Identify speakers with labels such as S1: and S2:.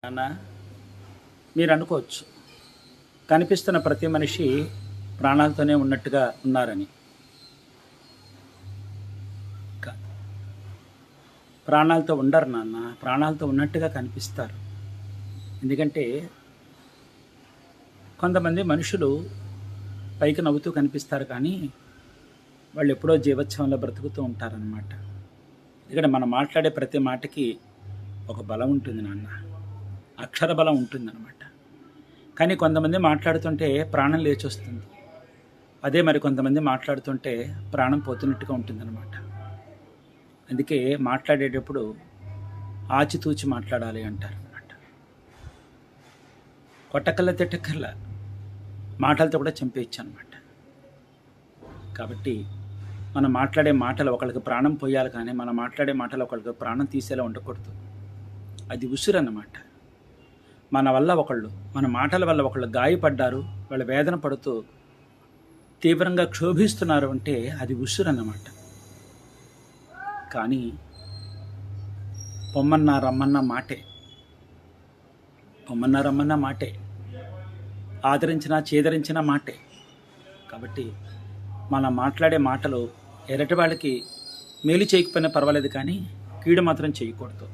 S1: అన్న మీరు అనుకోవచ్చు, కనిపిస్తున్న ప్రతి మనిషి ప్రాణాలతోనే ఉన్నట్టుగా ఉన్నారని. కాదు, ప్రాణాలతో ఉండరు నాన్న, ప్రాణాలతో ఉన్నట్టుగా కనిపిస్తారు. ఎందుకంటే కొంతమంది మనుషులు పైకి నవ్వుతూ కనిపిస్తారు, కానీ వాళ్ళు ఎప్పుడో జీవోత్సవంలో బ్రతుకుతూ ఉంటారనమాట. ఎందుకంటే మనం మాట్లాడే ప్రతి మాటకి ఒక బలం ఉంటుంది నాన్న, అక్షర బలం ఉంటుందన్నమాట. కానీ కొంతమంది మాట్లాడుతుంటే ప్రాణం లేచొస్తుంది, అదే మరి కొంతమంది మాట్లాడుతుంటే ప్రాణం పోతున్నట్టుగా ఉంటుందన్నమాట. అందుకే మాట్లాడేటప్పుడు ఆచితూచి మాట్లాడాలి అంటారు అన్నమాట. కొట్టకల్లా తిట్టకల్లా మాటలతో కూడా చంపేయచ్చు అనమాట. కాబట్టి మనం మాట్లాడే మాటలు ఒకళ్ళకి ప్రాణం పోయాలి, కానీ మనం మాట్లాడే మాటలు ఒకళ్ళకి ప్రాణం తీసేలా ఉండకూడదు. అది ఉసురు అన్నమాట. మన మాటల వల్ల ఒకళ్ళు గాయపడ్డారు, వాళ్ళు వేదన పడుతూ తీవ్రంగా క్షోభిస్తున్నారు అంటే అది ఉసురు అన్నమాట. కానీ పొమ్మన్నా రమ్మన్న మాటే, ఆదరించినా చేదరించిన మాటే. కాబట్టి మనం మాట్లాడే మాటలు ఎరటి వాళ్ళకి మేలు చేయకపోయినా పర్వాలేదు, కానీ కీడు మాత్రం చేయకూడదు.